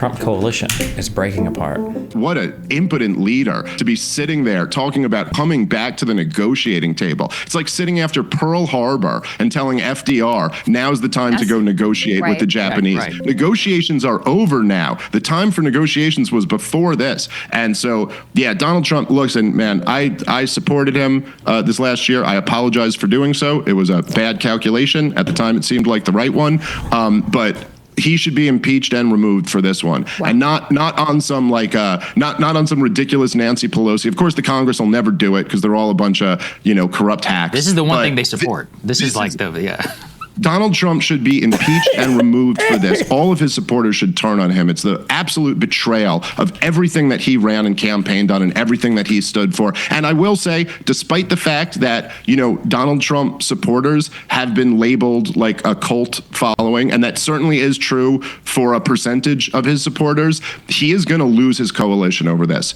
Trump coalition is breaking apart. What an impotent leader to be sitting there talking about coming back to the negotiating table. It's like sitting after Pearl Harbor and telling FDR, now's the time to go negotiate with the Japanese. Right. Negotiations are over now. The time for negotiations was before this. And so, yeah, Donald Trump looks, and man, I supported him this last year. I apologize for doing so. It was a bad calculation. At the time, it seemed like the right one. But he should be impeached and removed for this one. Wow. And not on some not on some ridiculous Nancy Pelosi. Of course, the Congress will never do it because they're all a bunch of corrupt hacks. This is the one thing they support. This is Donald Trump should be impeached and removed for this. All of his supporters should turn on him. It's the absolute betrayal of everything that he ran and campaigned on and everything that he stood for. And I will say, despite the fact that, Donald Trump supporters have been labeled like a cult following, and that certainly is true for a percentage of his supporters, he is going to lose his coalition over this.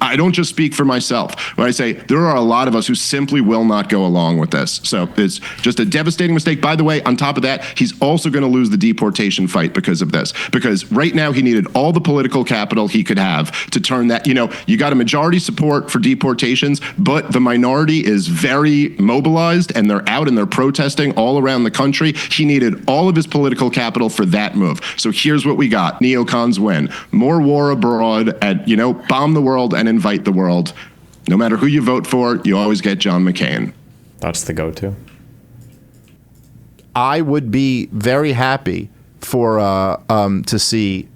I don't just speak for myself when I say there are a lot of us who simply will not go along with this. So it's just a devastating mistake. By the way, on top of that, he's also going to lose the deportation fight because of this. Because right now he needed all the political capital he could have to turn that, you got a majority support for deportations, but the minority is very mobilized and they're out and they're protesting all around the country. He needed all of his political capital for that move. So here's what we got. Neocons win. More war abroad and, bomb the world and invite the world. No matter who you vote for, you always get John McCain. That's the go-to. I would be very happy for to see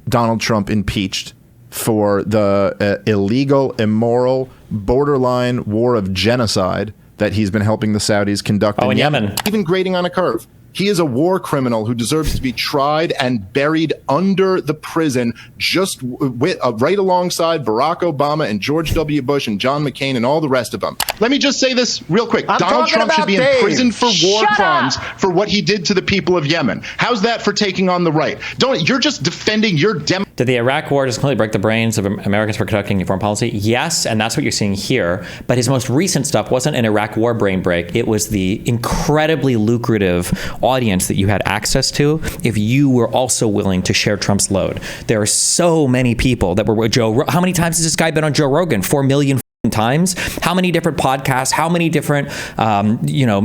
Donald Trump impeached for the illegal, immoral, borderline war of genocide that he's been helping the Saudis conduct in Yemen. Even grading on a curve. He is a war criminal who deserves to be tried and buried under the prison, just right alongside Barack Obama and George W. Bush and John McCain and all the rest of them. Let me just say this real quick. Donald Trump should be in prison for war crimes for what he did to the people of Yemen. How's that for taking on the right? You're just defending your Did the Iraq war just completely break the brains of Americans for conducting foreign policy? Yes, and that's what you're seeing here. But his most recent stuff wasn't an Iraq war brain break. It was the incredibly lucrative audience that you had access to if you were also willing to share Trump's load. There are so many people that were with Joe. How many times has this guy been on Joe Rogan? 4 million times. How many different podcasts? How many different,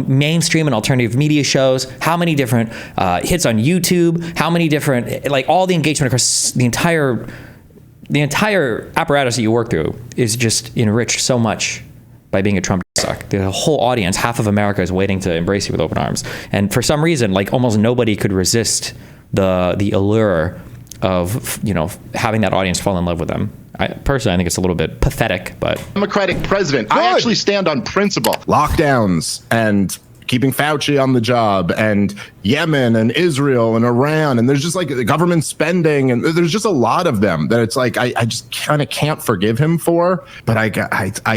mainstream and alternative media shows? How many different hits on YouTube? How many different, all the engagement across the entire apparatus that you work through is just enriched so much by being a Trump suck. The whole audience, half of America, is waiting to embrace you with open arms. And for some reason, almost nobody could resist the allure of having that audience fall in love with them. I think it's a little bit pathetic, but Democratic president. Good. I actually stand on principle. Lockdowns and keeping Fauci on the job and Yemen and Israel and Iran. And there's just the government spending. And there's just a lot of them that it's I just kind of can't forgive him for. But I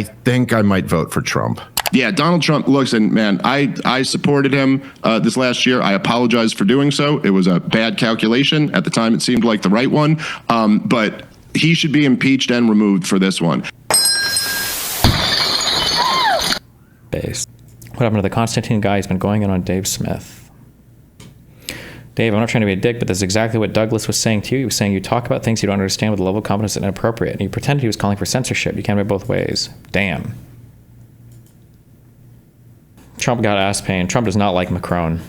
think I might vote for Trump. Yeah, Donald Trump looks, and man, I supported him this last year. I apologize for doing so. It was a bad calculation. At the time, it seemed like the right one. But he should be impeached and removed for this one. Base. What happened to the Constantine guy? He's been going in on Dave Smith. Dave, I'm not trying to be a dick, but this is exactly what Douglas was saying to you. He was saying you talk about things you don't understand with a level of competence that's inappropriate. And he pretended he was calling for censorship. You can't have it both ways. Damn. Trump got ass pain. Trump does not like Macron.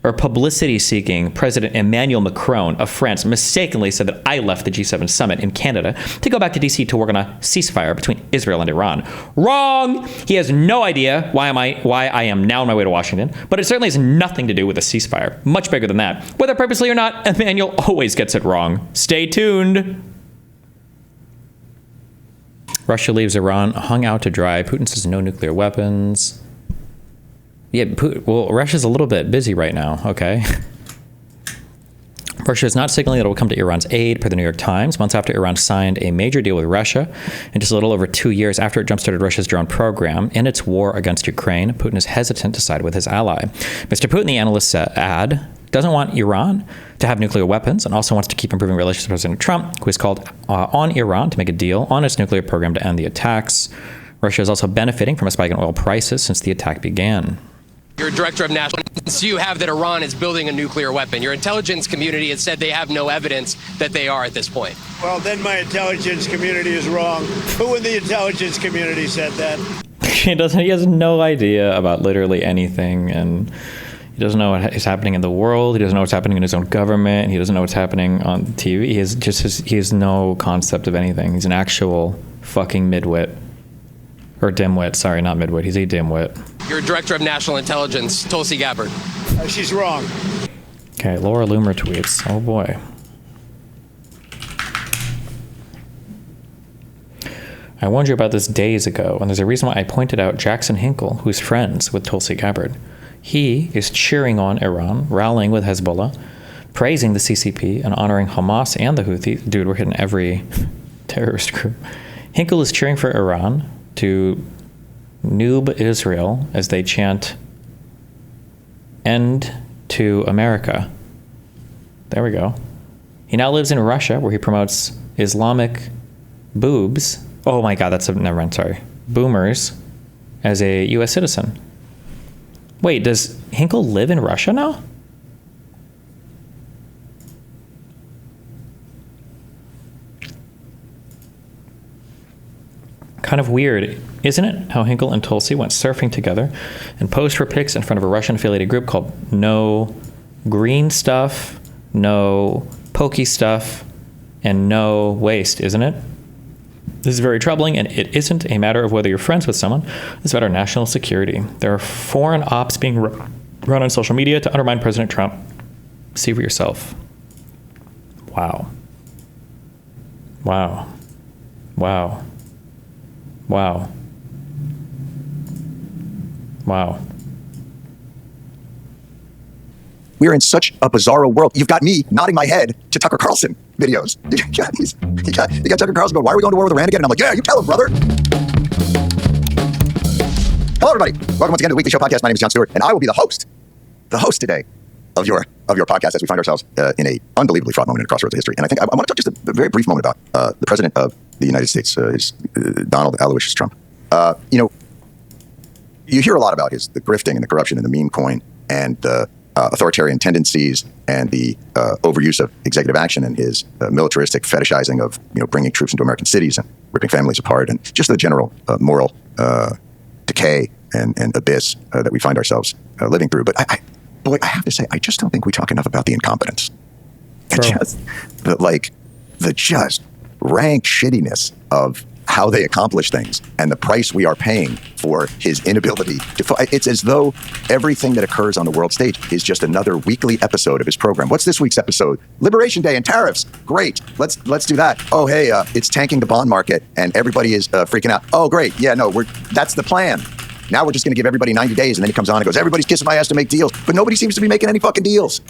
Publicity-seeking President Emmanuel Macron of France mistakenly said that I left the G7 summit in Canada to go back to D.C. to work on a ceasefire between Israel and Iran. Wrong! He has no idea why I am now on my way to Washington, but it certainly has nothing to do with a ceasefire. Much bigger than that. Whether purposely or not, Emmanuel always gets it wrong. Stay tuned. Russia leaves Iran hung out to dry. Putin says no nuclear weapons. Yeah, Russia's a little bit busy right now, okay? Russia is not signaling that it will come to Iran's aid, per the New York Times, months after Iran signed a major deal with Russia, and just a little over 2 years after it jump-started Russia's drone program in its war against Ukraine. Putin is hesitant to side with his ally. Mr. Putin, the analysts add, doesn't want Iran to have nuclear weapons and also wants to keep improving relations with President Trump, who has called on Iran to make a deal on its nuclear program to end the attacks. Russia is also benefiting from a spike in oil prices since the attack began. You're director of national intelligence. You have that Iran is building a nuclear weapon. Your intelligence community has said they have no evidence that they are at this point. Well, then my intelligence community is wrong. Who in the intelligence community said that? He has no idea about literally anything, and he doesn't know what is happening in the world. He doesn't know what's happening in his own government. He doesn't know what's happening on TV. He has no concept of anything. He's an actual fucking midwit. Or dimwit, sorry, not midwit. He's a dimwit. You're director of national intelligence, Tulsi Gabbard. She's wrong. Okay, Laura Loomer tweets. Oh boy. I warned you about this days ago, and there's a reason why I pointed out Jackson Hinkle, who's friends with Tulsi Gabbard. He is cheering on Iran, rallying with Hezbollah, praising the CCP, and honoring Hamas and the Houthis. Dude, we're hitting every terrorist group. Hinkle is cheering for Iran to noob Israel as they chant "End to America." There we go. He now lives in Russia, where he promotes Islamic boobs. Oh my God, never mind, sorry. Boomers as a U.S. citizen. Wait, does Hinkle live in Russia now? Kind of weird, isn't it, how Hinkle and Tulsi went surfing together and posed for pics in front of a Russian-affiliated group called No Green Stuff, No Pokey Stuff, and No Waste, isn't it? This is very troubling, and it isn't a matter of whether you're friends with someone. It's about our national security. There are foreign ops being run on social media to undermine President Trump. See for yourself. Wow. Wow. Wow. Wow. Wow. We're in such a bizarro world. You've got me nodding my head to Tucker Carlson videos. You got Tucker Carlson going, why are we going to war with Iran again? And I'm like, yeah, you tell him, brother. Hello, everybody. Welcome once again to the Weekly Show podcast. My name is Jon Stewart, and I will be the host today of your podcast as we find ourselves in a unbelievably fraught moment in a crossroads of history. And I think I want to talk just a very brief moment about the president of the United States, Donald Aloysius Trump. You hear a lot about the grifting and the corruption and the meme coin and the authoritarian tendencies and the overuse of executive action and his militaristic fetishizing of bringing troops into American cities and ripping families apart and just the general moral decay and abyss that we find ourselves living through. But I have to say, I just don't think we talk enough about the incompetence. The just rank shittiness of how they accomplish things and the price we are paying for his inability to. It's as though everything that occurs on the world stage is just another weekly episode of his program. What's this week's episode? Liberation Day and tariffs. Great. Let's do that. Oh, hey, it's tanking the bond market and everybody is freaking out. Oh, great. Yeah, no, that's the plan. Now we're just going to give everybody 90 days. And then he comes on and goes, everybody's kissing my ass to make deals. But nobody seems to be making any fucking deals.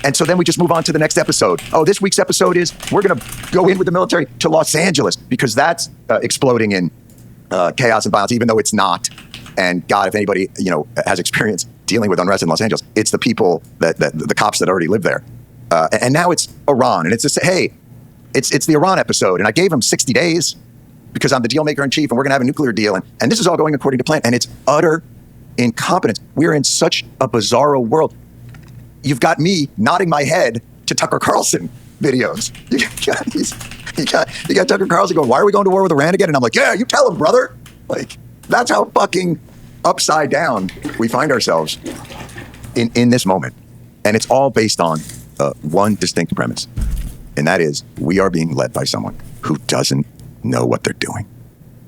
And so then we just move on to the next episode. Oh, this week's episode is we're going to go in with the military to Los Angeles because that's exploding in chaos and violence, even though it's not. And God, if anybody has experience dealing with unrest in Los Angeles, it's the people that the cops that already live there. And now it's Iran, and it's just it's the Iran episode. And I gave him 60 days because I'm the deal maker in chief, and we're going to have a nuclear deal, and this is all going according to plan. And it's utter incompetence. We're in such a bizarro world. You've got me nodding my head to Tucker Carlson videos. You got Tucker Carlson going, why are we going to war with Iran again? And I'm like, yeah, you tell him, brother. Like, that's how fucking upside down we find ourselves in this moment. And it's all based on one distinct premise. And that is, we are being led by someone who doesn't know what they're doing.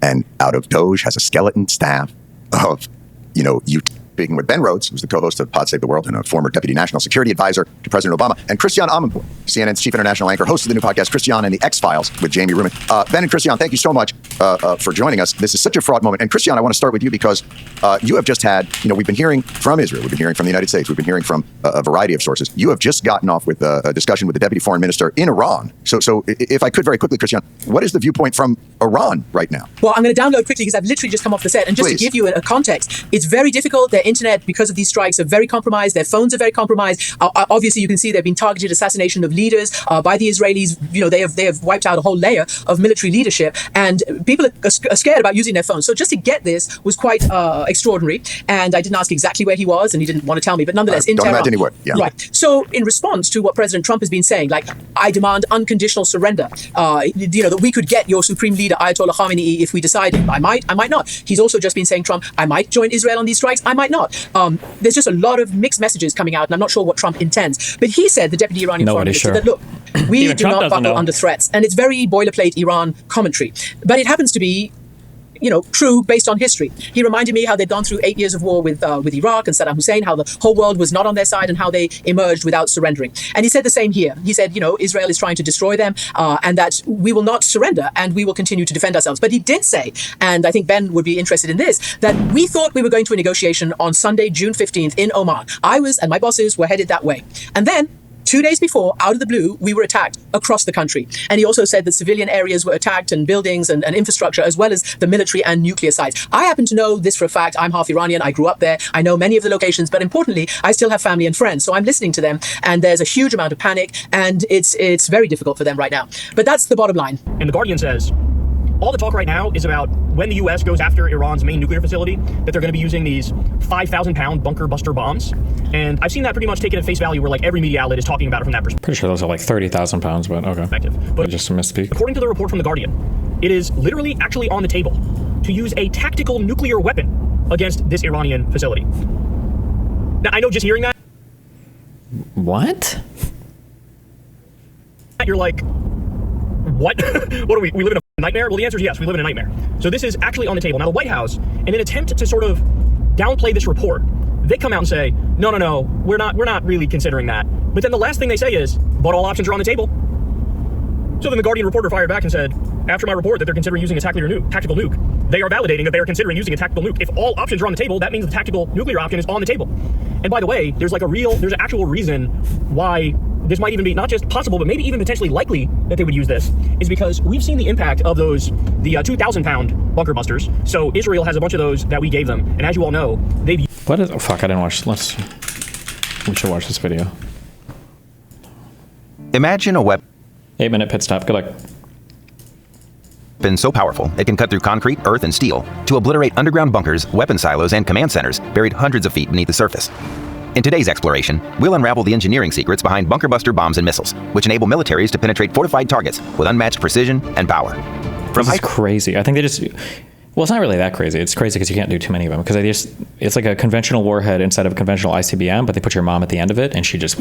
And out of Doge has a skeleton staff of, speaking with Ben Rhodes, who's the co-host of Pod Save the World and a former deputy national security advisor to President Obama, and Christiane Amanpour, CNN's chief international anchor, host of the new podcast, Christiane and the X-Files with Jamie Ruman. Ben and Christiane, thank you so much for joining us. This is such a fraught moment. And Christiane, I want to start with you because you have just had, we've been hearing from Israel, we've been hearing from the United States, we've been hearing from a variety of sources. You have just gotten off with a discussion with the deputy foreign minister in Iran. So if I could very quickly, Christiane, what is the viewpoint from Iran right now? Well, I'm going to download quickly because I've literally just come off the set. And just to give you a context, it's very difficult. They're internet, because of these strikes, are very compromised. Their phones are very compromised. Obviously, you can see they've been targeted assassination of leaders by the Israelis. They have wiped out a whole layer of military leadership, and people are scared about using their phones. So just to get this was quite extraordinary. And I didn't ask exactly where he was, and he didn't want to tell me. But nonetheless, in don't Tehran. imagine anywhere. Yeah. Right. So in response to what President Trump has been saying, like, I demand unconditional surrender. That we could get your supreme leader Ayatollah Khamenei if we decided. I might not. He's also just been saying, Trump, I might join Israel on these strikes. I might not. There's just a lot of mixed messages coming out, and I'm not sure what Trump intends. But he said, the deputy Iranian foreign minister, that look, we do not buckle under threats, and it's very boilerplate Iran commentary. But it happens to be, true based on history. He reminded me how they'd gone through 8 years of war with Iraq and Saddam Hussein, how the whole world was not on their side, and how they emerged without surrendering. And he said the same here. He said, Israel is trying to destroy them, and that we will not surrender, and we will continue to defend ourselves. But he did say, and I think Ben would be interested in this, that we thought we were going to a negotiation on Sunday, June 15th in Oman. I was, and my bosses were headed that way. And then 2 days before, out of the blue, we were attacked across the country. And he also said that civilian areas were attacked, and buildings and infrastructure, as well as the military and nuclear sites. I happen to know this for a fact. I'm half Iranian. I grew up there. I know many of the locations, but importantly, I still have family and friends. So I'm listening to them, and there's a huge amount of panic, and it's very difficult for them right now. But that's the bottom line. And The Guardian says, all the talk right now is about when the U.S. goes after Iran's main nuclear facility, that they're going to be using these 5,000-pound bunker buster bombs. And I've seen that pretty much taken at face value, where like every media outlet is talking about it from that perspective. Pretty sure those are like 30,000 pounds, but okay. But I just misspeak. According to the report from The Guardian, it is literally actually on the table to use a tactical nuclear weapon against this Iranian facility. Now, I know just hearing that... What? You're like, what? What are we live in a nightmare? Well, the answer is yes, we live in a nightmare. So this is actually on the table. Now, the White House, in an attempt to sort of downplay this report, they come out and say, no, we're not really considering that. But then the last thing they say is, but all options are on the table. So then the Guardian reporter fired back and said, after my report that they're considering using a tactical nuke, they are validating that they are considering using a tactical nuke. If all options are on the table, that means the tactical nuclear option is on the table. And by the way, there's an actual reason why this might even be not just possible, but maybe even potentially likely that they would use this, is because we've seen the impact of the 2,000-pound bunker busters. So Israel has a bunch of those that we gave them. And as you all know, they've... What is... Oh, fuck, I didn't watch... We should watch this video. Imagine a weapon... 8-minute pit stop. Good luck. Been so powerful, it can cut through concrete, earth, and steel to obliterate underground bunkers, weapon silos, and command centers buried hundreds of feet beneath the surface. In today's exploration, we'll unravel the engineering secrets behind bunker buster bombs and missiles, which enable militaries to penetrate fortified targets with unmatched precision and power. This is crazy. I think they just... Well, it's not really that crazy. It's crazy because you can't do too many of them. Because it's like a conventional warhead instead of a conventional ICBM, but they put your mom at the end of it, and she just...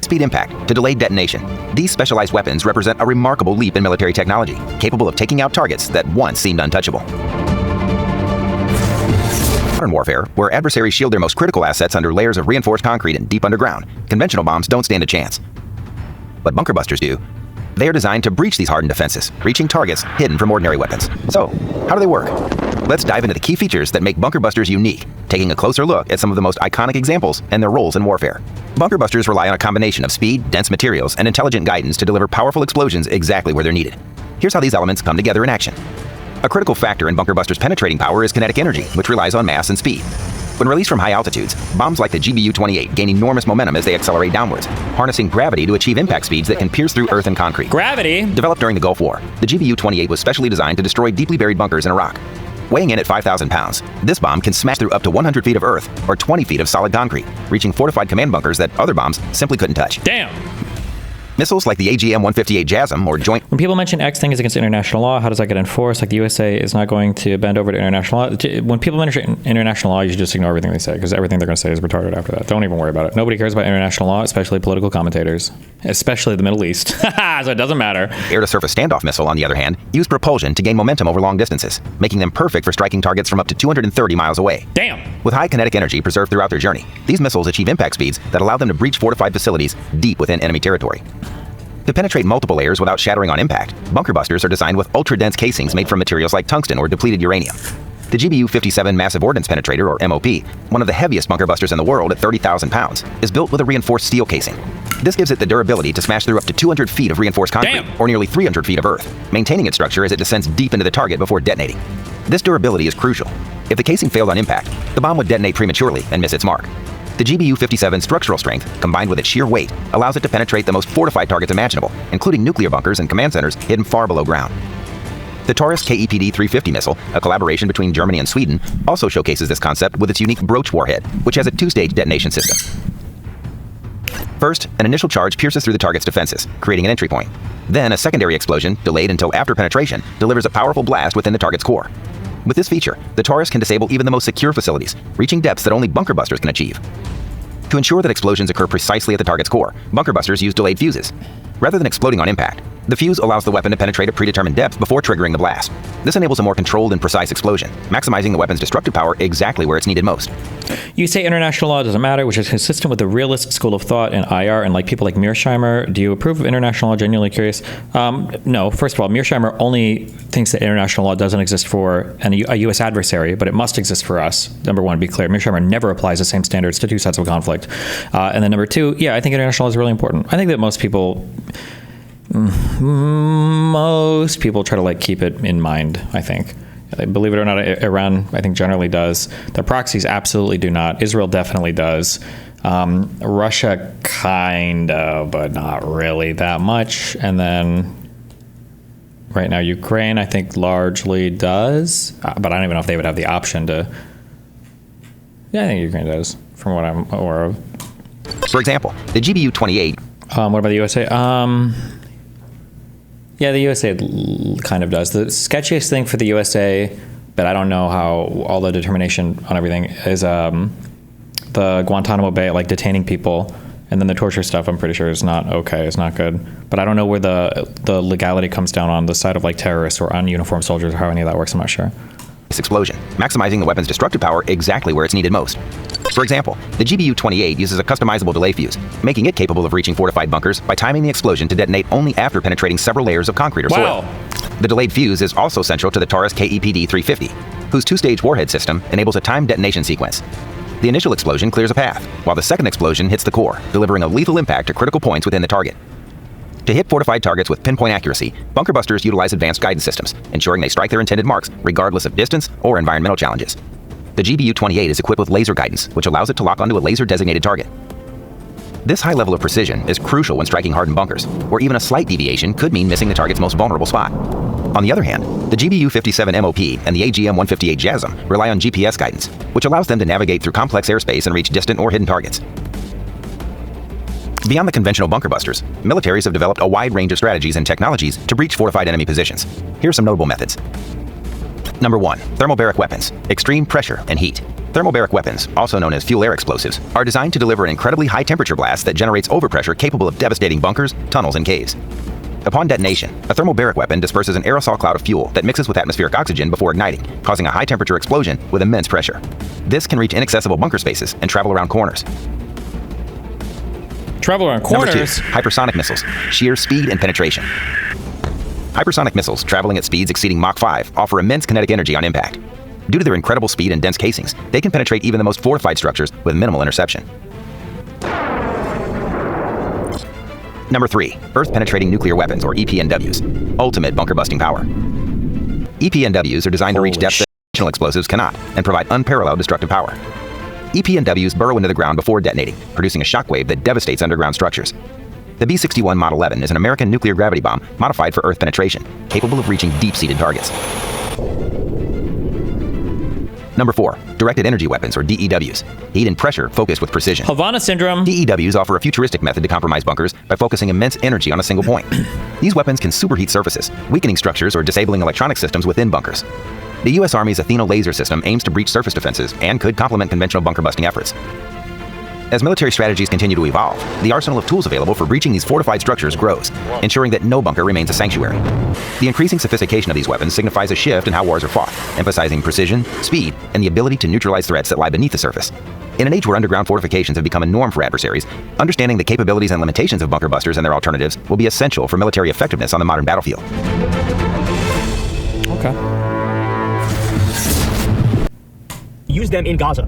Speed impact to delayed detonation. These specialized weapons represent a remarkable leap in military technology, capable of taking out targets that once seemed untouchable. Modern warfare, where adversaries shield their most critical assets under layers of reinforced concrete and deep underground, conventional bombs don't stand a chance. But bunker busters do. They are designed to breach these hardened defenses, reaching targets hidden from ordinary weapons. So, how do they work? Let's dive into the key features that make bunker busters unique, taking a closer look at some of the most iconic examples and their roles in warfare. Bunker busters rely on a combination of speed, dense materials, and intelligent guidance to deliver powerful explosions exactly where they're needed. Here's how these elements come together in action. A critical factor in bunker busters' penetrating power is kinetic energy, which relies on mass and speed. When released from high altitudes, bombs like the GBU-28 gain enormous momentum as they accelerate downwards, harnessing gravity to achieve impact speeds that can pierce through earth and concrete. Gravity? Developed during the Gulf War, the GBU-28 was specially designed to destroy deeply buried bunkers in Iraq. Weighing in at 5,000 pounds, this bomb can smash through up to 100 feet of earth or 20 feet of solid concrete, reaching fortified command bunkers that other bombs simply couldn't touch. Damn! Missiles like the AGM-158 JASSM or Joint... When people mention X thing is against international law, how does that get enforced? Like the USA is not going to bend over to international law. When people mention international law, you should just ignore everything they say, because everything they're going to say is retarded after that. Don't even worry about it. Nobody cares about international law, especially political commentators, especially the Middle East. So it doesn't matter. Air-to-surface standoff missile, on the other hand, use propulsion to gain momentum over long distances, making them perfect for striking targets from up to 230 miles away. Damn! With high kinetic energy preserved throughout their journey, these missiles achieve impact speeds that allow them to breach fortified facilities deep within enemy territory. To penetrate multiple layers without shattering on impact, bunker busters are designed with ultra-dense casings made from materials like tungsten or depleted uranium. The GBU-57 Massive Ordnance Penetrator, or MOP, one of the heaviest bunker busters in the world at 30,000 pounds, is built with a reinforced steel casing. This gives it the durability to smash through up to 200 feet of reinforced concrete, or nearly 300 feet of earth, maintaining its structure as it descends deep into the target before detonating. This durability is crucial. If the casing failed on impact, the bomb would detonate prematurely and miss its mark. The GBU-57's structural strength, combined with its sheer weight, allows it to penetrate the most fortified targets imaginable, including nuclear bunkers and command centers hidden far below ground. The Taurus KEPD-350 missile, a collaboration between Germany and Sweden, also showcases this concept with its unique Broach warhead, which has a two-stage detonation system. First, an initial charge pierces through the target's defenses, creating an entry point. Then, a secondary explosion, delayed until after penetration, delivers a powerful blast within the target's core. With this feature, the Taurus can disable even the most secure facilities, reaching depths that only bunker busters can achieve. To ensure that explosions occur precisely at the target's core, bunker busters use delayed fuses. Rather than exploding on impact, the fuse allows the weapon to penetrate a predetermined depth before triggering the blast. This enables a more controlled and precise explosion, maximizing the weapon's destructive power exactly where it's needed most. You say international law doesn't matter, which is consistent with the realist school of thought in IR and like people like Mearsheimer. Do you approve of international law? Genuinely curious. No. First of all, Mearsheimer only thinks that international law doesn't exist for a U.S. adversary, but it must exist for us. Number one, be clear. Mearsheimer never applies the same standards to two sides of a conflict. And then number two, yeah, I think international law is really important. I think that most people try to keep it in mind, I think. Believe it or not, Iran, I think, generally does. The proxies absolutely do not. Israel definitely does. Russia kind of, but not really that much. And then right now, Ukraine, I think, largely does. But I don't even know if they would have the option to. Yeah, I think Ukraine does, from what I'm aware of. For example, the GBU-28. What about the USA? Yeah, the USA kind of does. The sketchiest thing for the USA, but I don't know how all the determination on everything is the Guantanamo Bay, detaining people, and then the torture stuff. I'm pretty sure is not okay. It's not good. But I don't know where the legality comes down on the side of terrorists or ununiformed soldiers, or how any of that works. I'm not sure. Explosion, maximizing the weapon's destructive power exactly where it's needed most. For example, the GBU-28 uses a customizable delay fuse, making it capable of reaching fortified bunkers by timing the explosion to detonate only after penetrating several layers of concrete or soil. The delayed fuse is also central to the Taurus KEPD-350, whose two-stage warhead system enables a timed detonation sequence. The initial explosion clears a path, while the second explosion hits the core, delivering a lethal impact to critical points within the target. To hit fortified targets with pinpoint accuracy, bunker busters utilize advanced guidance systems, ensuring they strike their intended marks, regardless of distance or environmental challenges. The GBU-28 is equipped with laser guidance, which allows it to lock onto a laser-designated target. This high level of precision is crucial when striking hardened bunkers, where even a slight deviation could mean missing the target's most vulnerable spot. On the other hand, the GBU-57 MOP and the AGM-158 JASSM rely on GPS guidance, which allows them to navigate through complex airspace and reach distant or hidden targets. Beyond the conventional bunker busters, militaries have developed a wide range of strategies and technologies to breach fortified enemy positions. Here are some notable methods. Number 1. Thermobaric weapons, extreme pressure and heat. Thermobaric weapons, also known as fuel-air explosives, are designed to deliver an incredibly high-temperature blast that generates overpressure capable of devastating bunkers, tunnels, and caves. Upon detonation, a thermobaric weapon disperses an aerosol cloud of fuel that mixes with atmospheric oxygen before igniting, causing a high-temperature explosion with immense pressure. This can reach inaccessible bunker spaces and travel around corners. Travel around corners? Number 2. Hypersonic missiles, sheer speed and penetration. Hypersonic missiles, traveling at speeds exceeding Mach 5, offer immense kinetic energy on impact. Due to their incredible speed and dense casings, they can penetrate even the most fortified structures with minimal interception. Number 3. Earth-penetrating nuclear weapons, or EPNWs. Ultimate bunker-busting power. EPNWs are designed to reach depths that conventional explosives cannot, and provide unparalleled destructive power. EPNWs burrow into the ground before detonating, producing a shockwave that devastates underground structures. The B-61 Model 11 is an American nuclear gravity bomb modified for Earth penetration, capable of reaching deep-seated targets. Number 4. Directed energy weapons, or DEWs. Heat and pressure focused with precision. Havana syndrome. DEWs offer a futuristic method to compromise bunkers by focusing immense energy on a single point. These weapons can superheat surfaces, weakening structures or disabling electronic systems within bunkers. The U.S. Army's Athena laser system aims to breach surface defenses and could complement conventional bunker-busting efforts. As military strategies continue to evolve, the arsenal of tools available for breaching these fortified structures grows, ensuring that no bunker remains a sanctuary. The increasing sophistication of these weapons signifies a shift in how wars are fought, emphasizing precision, speed, and the ability to neutralize threats that lie beneath the surface. In an age where underground fortifications have become a norm for adversaries, understanding the capabilities and limitations of bunker busters and their alternatives will be essential for military effectiveness on the modern battlefield. Okay. Use them in Gaza.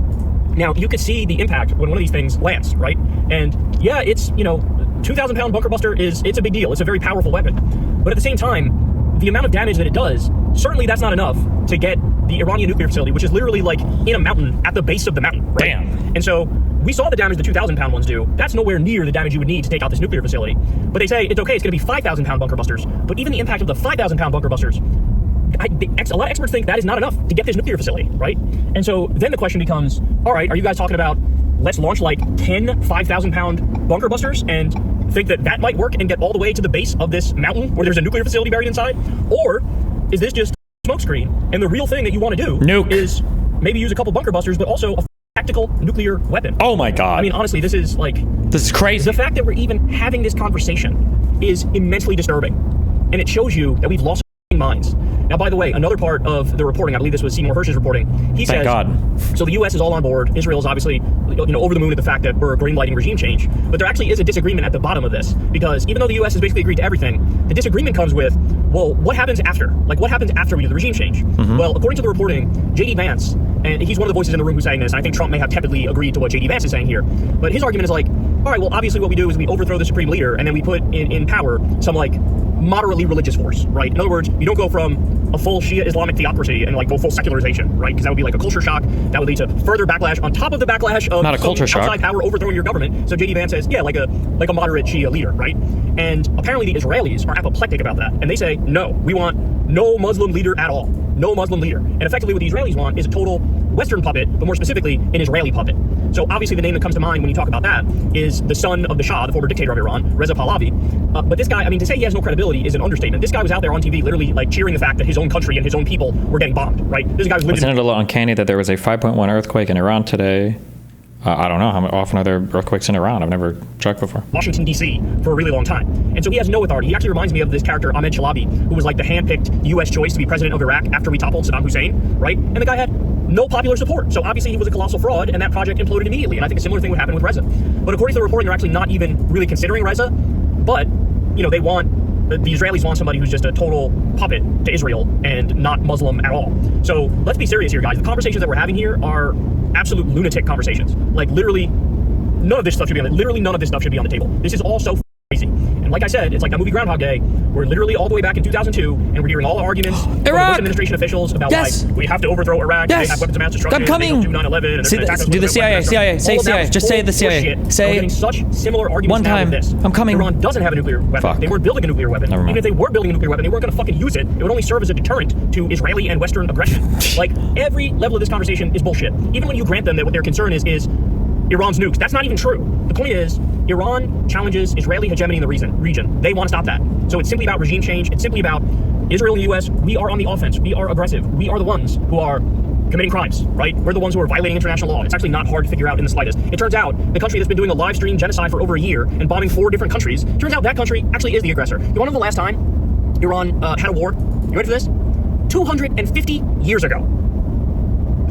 Now, you could see the impact when one of these things lands, right? And yeah, it's, 2,000-pound bunker buster it's a big deal. It's a very powerful weapon. But at the same time, the amount of damage that it does, certainly that's not enough to get the Iranian nuclear facility, which is literally like in a mountain at the base of the mountain. Right? Damn. And so we saw the damage the 2,000-pound ones do. That's nowhere near the damage you would need to take out this nuclear facility. But they say it's okay, it's going to be 5,000-pound bunker busters. But even the impact of the 5,000-pound bunker busters, a lot of experts think that is not enough to get this nuclear facility, right? And so then the question becomes, all right, are you guys talking about let's launch like 10 5,000-pound bunker busters and think that that might work and get all the way to the base of this mountain where there's a nuclear facility buried inside? Or is this just a smokescreen? And the real thing that you want to do is maybe use a couple bunker busters, but also a tactical nuclear weapon. Oh my God. I mean, honestly, this is crazy. The fact that we're even having this conversation is immensely disturbing. And it shows you that we've lost our minds. Now, by the way, another part of the reporting, I believe this was Seymour Hersh's reporting, he says, so the U.S. is all on board. Israel is obviously, over the moon at the fact that we're greenlighting regime change. But there actually is a disagreement at the bottom of this, because even though the U.S. has basically agreed to everything, the disagreement comes with, well, what happens after? Like, what happens after we do the regime change? Well, according to the reporting, J.D. Vance, and he's one of the voices in the room who's saying this, and I think Trump may have tepidly agreed to what J.D. Vance is saying here, but his argument is like, all right, well, obviously what we do is we overthrow the supreme leader, and then we put in power some, like, moderately religious force, right? In other words, you don't go from a full Shia Islamic theocracy and like go full secularization, right? Because that would be like a culture shock. That would lead to further backlash on top of the backlash of not a culture shock. Outside power overthrowing your government. So J.D. Vance says, yeah, like a moderate Shia leader, right? And apparently the Israelis are apoplectic about that, and they say, no, we want no Muslim leader at all, no Muslim leader. And effectively, what the Israelis want is a total Western puppet, but more specifically, an Israeli puppet. So obviously, the name that comes to mind when you talk about that is the son of the Shah, the former dictator of Iran, Reza Pahlavi. But this guy, I mean, to say he has no credibility is an understatement. This guy was out there on TV, literally like cheering the fact that his own country and his own people were getting bombed, right? This guy was living. Isn't it a little uncanny that there was a 5.1 earthquake in Iran today? I don't know how often are there earthquakes in Iran. I've never checked before. Washington, D.C. for a really long time. And so he has no authority. He actually reminds me of this character, Ahmed Chalabi, who was like the handpicked U.S. choice to be president of Iraq after we toppled Saddam Hussein, right? And the guy had no popular support. So obviously he was a colossal fraud, and that project imploded immediately. And I think a similar thing would happen with Reza. But according to the reporting, they're actually not even really considering Reza. But, they want, the Israelis want somebody who's just a total puppet to Israel and not Muslim at all. So let's be serious here, guys. The conversations that we're having here are absolute lunatic conversations. Like, literally, none of this stuff should be on the table. This is all so crazy. And like I said, it's like that movie Groundhog Day. We're literally all the way back in 2002, and we're hearing all the arguments from the Bush administration officials about why we have to overthrow Iraq, and they have weapons of mass destruction, I'm coming. And they don't do 9/11, and they're going to attack us. Do the CIA, say CIA. Just say the CIA. Say we're getting such similar arguments one time. Now with this. I'm coming. Iran doesn't have a nuclear weapon. Fuck. They weren't building a nuclear weapon. Even if they were building a nuclear weapon, they weren't going to fucking use it. It would only serve as a deterrent to Israeli and Western aggression. Like, every level of this conversation is bullshit. Even when you grant them that what their concern is Iran's nukes. That's not even true. The point is, Iran challenges Israeli hegemony in the region. They want to stop that. So it's simply about regime change. It's simply about Israel and the U.S. We are on the offense. We are aggressive. We are the ones who are committing crimes, right? We're the ones who are violating international law. It's actually not hard to figure out in the slightest. It turns out the country that's been doing a live stream genocide for over a year and bombing 4 different countries, turns out that country actually is the aggressor. You want to know the last time Iran had a war? You ready for this? 250 years ago.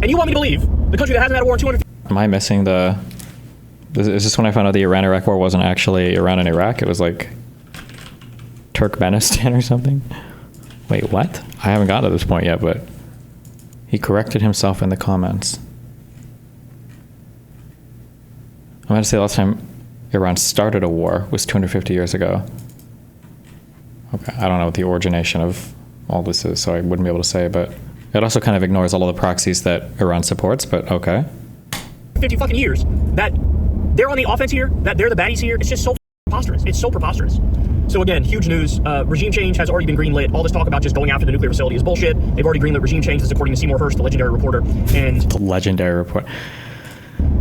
And you want me to believe the country that hasn't had a war in 250 Am I missing is this when I found out the Iran-Iraq war wasn't actually Iran and Iraq? It was like Turkmenistan or something? Wait, what? I haven't gotten to this point yet, but he corrected himself in the comments. I'm going to say the last time Iran started a war was 250 years ago. Okay, I don't know what the origination of all this is, so I wouldn't be able to say, but it also kind of ignores all of the proxies that Iran supports, but okay. 50 fucking years that they're on the offense here, that they're the baddies here. It's just so preposterous. It's so preposterous. So again, huge news. Regime change has already been greenlit. All this talk about just going after the nuclear facility is bullshit. They've already greenlit regime change. This is according to Seymour Hersh, the legendary reporter. And the legendary report.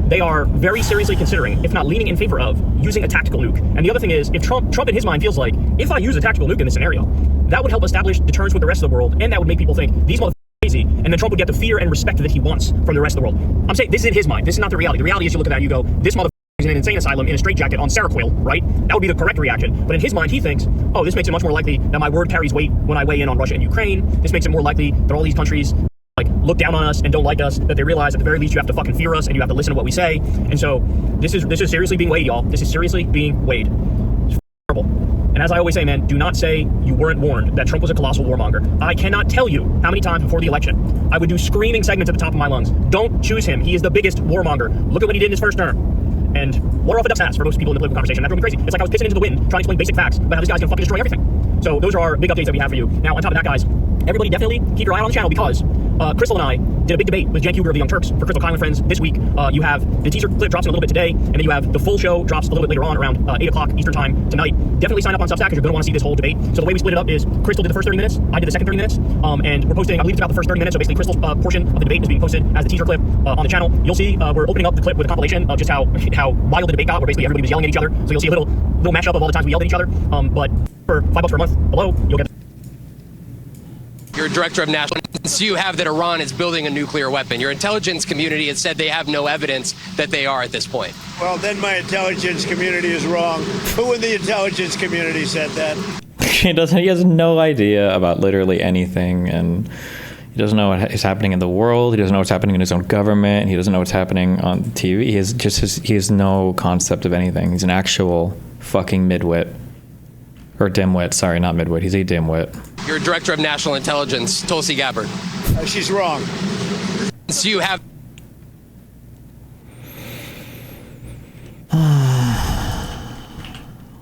They are very seriously considering, if not leaning in favor of, using a tactical nuke. And the other thing is, if Trump in his mind feels like, if I use a tactical nuke in this scenario, that would help establish deterrence with the rest of the world, and that would make people think these motherfuckers crazy, and then Trump would get the fear and respect that he wants from the rest of the world. I'm saying this is in his mind. This is not the reality. The reality is you look at that and you go, this motherfucker is in an insane asylum in a straitjacket on Seroquel, right? That would be the correct reaction. But in his mind, he thinks, oh, this makes it much more likely that my word carries weight when I weigh in on Russia and Ukraine. This makes it more likely that all these countries like look down on us and don't like us, that they realize at the very least you have to fucking fear us and you have to listen to what we say. And so this is seriously being weighed, y'all. This is seriously being weighed. It's horrible. And as I always say, man, do not say you weren't warned that Trump was a colossal warmonger. I cannot tell you how many times before the election I would do screaming segments at the top of my lungs. Don't choose him. He is the biggest warmonger. Look at what he did in his first term. And water off a duck's ass for most people in the political conversation. That drove me crazy. It's like I was pissing into the wind trying to explain basic facts about how this guy's gonna fucking destroy everything. So those are our big updates that we have for you. Now, on top of that, guys, everybody definitely keep your eye on the channel because Crystal and I did a big debate with Jen Huber of the Young Turks for Crystal Kyle and Friends this week. You have the teaser clip drops in a little bit today, and then you have the full show drops a little bit later on around 8 o'clock Eastern time tonight. Definitely sign up on Substack because you're going to want to see this whole debate. So the way we split it up is Crystal did the first 30 minutes, I did the second 30 minutes, and we're posting, I believe it's about the first 30 minutes, so basically Crystal's portion of the debate is being posted as the teaser clip on the channel. You'll see we're opening up the clip with a compilation of just how wild the debate got, where basically everybody was yelling at each other. So you'll see a little mashup of all the times we yelled at each other. But for $5 per month below, you'll get You're director of national intelligence. You have that Iran is building a nuclear weapon. Your intelligence community has said they have no evidence that they are at this point. Well, then my intelligence community is wrong. Who in the intelligence community said that? He has no idea about literally anything, and he doesn't know what is happening in the world. He doesn't know what's happening in his own government. He doesn't know what's happening on TV. He has no concept of anything. He's an actual fucking midwit. Or dimwit, sorry, not midwit. He's a dimwit. You're director of national intelligence, Tulsi Gabbard. She's wrong. So you have...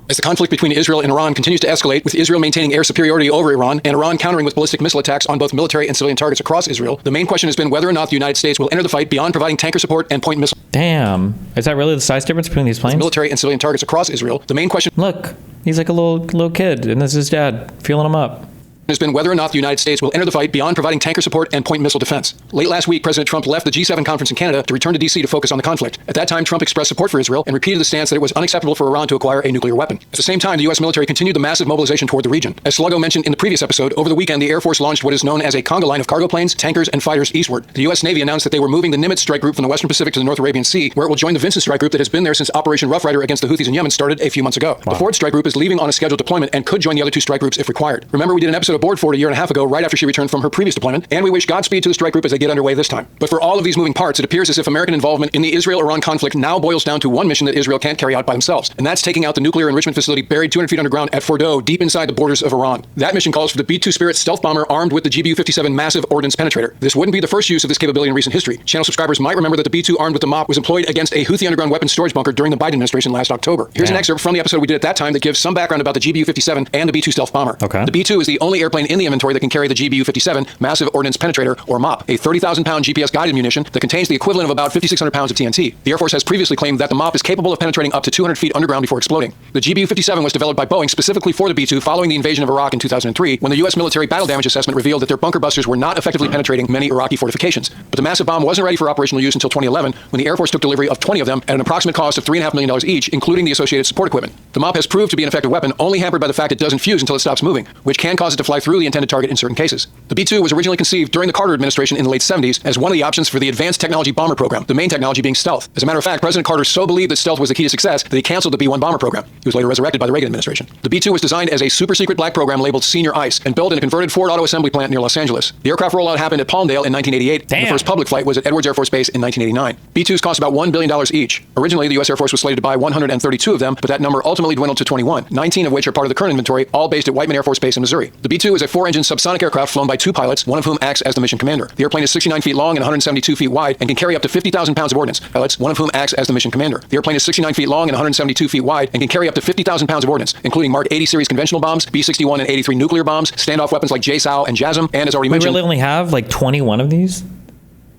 As the conflict between Israel and Iran continues to escalate, with Israel maintaining air superiority over Iran and Iran countering with ballistic missile attacks on both military and civilian targets across Israel, the main question has been whether or not the United States will enter the fight beyond providing tanker support and point missile. Damn. Is that really the size difference between these planes? Military and civilian targets across Israel. The main question... Look, he's like a little kid, and this is his dad, feeling him up. Has been whether or not the United States will enter the fight beyond providing tanker support and point missile defense. Late last week, President Trump left the G7 conference in Canada to return to D.C. to focus on the conflict. At that time, Trump expressed support for Israel and repeated the stance that it was unacceptable for Iran to acquire a nuclear weapon. At the same time, the U.S. military continued the massive mobilization toward the region. As Sluggo mentioned in the previous episode, over the weekend, the Air Force launched what is known as a conga line of cargo planes, tankers, and fighters eastward. The U.S. Navy announced that they were moving the Nimitz strike group from the Western Pacific to the North Arabian Sea, where it will join the Vincent strike group that has been there since Operation Rough Rider against the Houthis in Yemen started a few months ago. Wow. The Ford strike group is leaving on a scheduled deployment and could join the other two strike groups if required. Remember, we did an episode of Board Ford a year and a half ago, right after she returned from her previous deployment, and we wish Godspeed to the strike group as they get underway this time. But for all of these moving parts, it appears as if American involvement in the Israel-Iran conflict now boils down to one mission that Israel can't carry out by themselves, and that's taking out the nuclear enrichment facility buried 200 feet underground at Fordow, deep inside the borders of Iran. That mission calls for the B-2 Spirit stealth bomber armed with the GBU-57 massive ordnance penetrator. This wouldn't be the first use of this capability in recent history. Channel subscribers might remember that the B-2 armed with the MOP was employed against a Houthi underground weapons storage bunker during the Biden administration last October. Here's an excerpt from the episode we did at that time that gives some background about the GBU-57 and the B-2 stealth bomber. Okay. The B-2 is the only airplane in the inventory that can carry the GBU-57 massive ordnance penetrator, or MOP, a 30,000-pound GPS-guided munition that contains the equivalent of about 5,600 pounds of TNT. The Air Force has previously claimed that the MOP is capable of penetrating up to 200 feet underground before exploding. The GBU-57 was developed by Boeing specifically for the B-2 following the invasion of Iraq in 2003, when the U.S. military battle damage assessment revealed that their bunker busters were not effectively penetrating many Iraqi fortifications. But the massive bomb wasn't ready for operational use until 2011, when the Air Force took delivery of 20 of them at an approximate cost of $3.5 million each, including the associated support equipment. The MOP has proved to be an effective weapon, only hampered by the fact it doesn't fuse until it stops moving, which can cause it to fly through the intended target in certain cases. The B-2 was originally conceived during the Carter administration in the late 70s as one of the options for the Advanced Technology Bomber Program, the main technology being stealth. As a matter of fact, President Carter so believed that stealth was the key to success that he canceled the B-1 bomber program. He was later resurrected by the Reagan administration. The B-2 was designed as a super-secret black program labeled Senior Ice and built in a converted Ford auto assembly plant near Los Angeles. The aircraft rollout happened at Palmdale in 1988, and the first public flight was at Edwards Air Force Base in 1989. B-2s cost about $1 billion each. Originally, the U.S. Air Force was slated to buy 132 of them, but that number ultimately dwindled to 21, 19 of which are part of the current inventory, all based at Whiteman Air Force Base in Missouri. The B-2 is a 4-engine subsonic aircraft flown by 2 pilots, one of whom acts as the mission commander. The airplane is 69 feet long and 172 feet wide and can carry up to 50,000 pounds of ordnance. Pilots, one of whom acts as the mission commander. The airplane is 69 feet long and 172 feet wide and can carry up to 50,000 pounds of ordnance, including Mark 80 series conventional bombs, B-61 and 83 nuclear bombs, standoff weapons like JSOW and JASM, and as already mentioned... We really only have like 21 of these?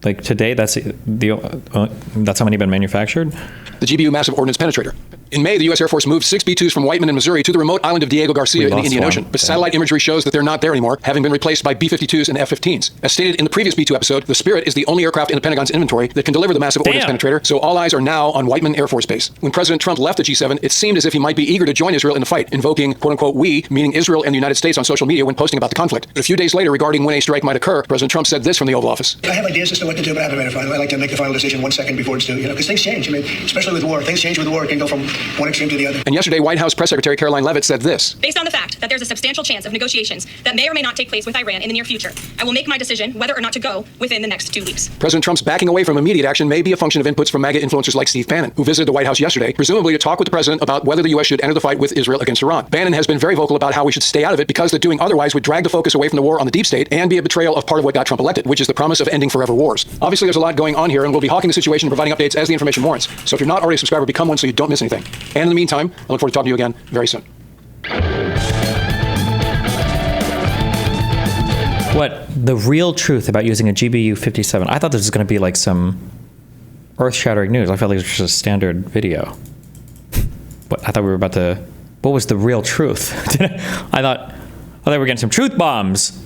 Like today, that's how many have been manufactured? The GBU massive ordnance penetrator. In May, the U.S. Air Force moved 6 B-2s from Whiteman in Missouri to the remote island of Diego Garcia in the Indian Ocean. But satellite imagery shows that they're not there anymore, having been replaced by B-52s and F-15s. As stated in the previous B-2 episode, the Spirit is the only aircraft in the Pentagon's inventory that can deliver the massive ordnance penetrator, so all eyes are now on Whiteman Air Force Base. When President Trump left the G7, it seemed as if he might be eager to join Israel in the fight, invoking, quote-unquote, we, meaning Israel and the United States on social media when posting about the conflict. But a few days later, regarding when a strike might occur, President Trump said this from the Oval Office. I have ideas as to what to do, but I haven't made a final. I like to make the final decision 1 second before it's due, because things change. I mean, especially with war. Things change with war. It can go from one extreme to the other. And yesterday, White House Press Secretary Caroline Leavitt said this. Based on the fact that there's a substantial chance of negotiations that may or may not take place with Iran in the near future, I will make my decision whether or not to go within the next 2 weeks. President Trump's backing away from immediate action may be a function of inputs from MAGA influencers like Steve Bannon, who visited the White House yesterday, presumably to talk with the president about whether the U.S. should enter the fight with Israel against Iran. Bannon has been very vocal about how we should stay out of it because that doing otherwise would drag the focus away from the war on the deep state and be a betrayal of part of what got Trump elected, which is the promise of ending forever wars. Obviously, there's a lot going on here, and we'll be hawking the situation and providing updates as the information warrants. So if you're not already a subscriber, become one so you don't miss anything. And in the meantime, I look forward to talking to you again very soon. What the real truth about using a GBU 57? I thought this was going to be like some earth-shattering news. I felt like it was just a standard video. But I thought we were about to. What was the real truth? I thought we were getting some truth bombs.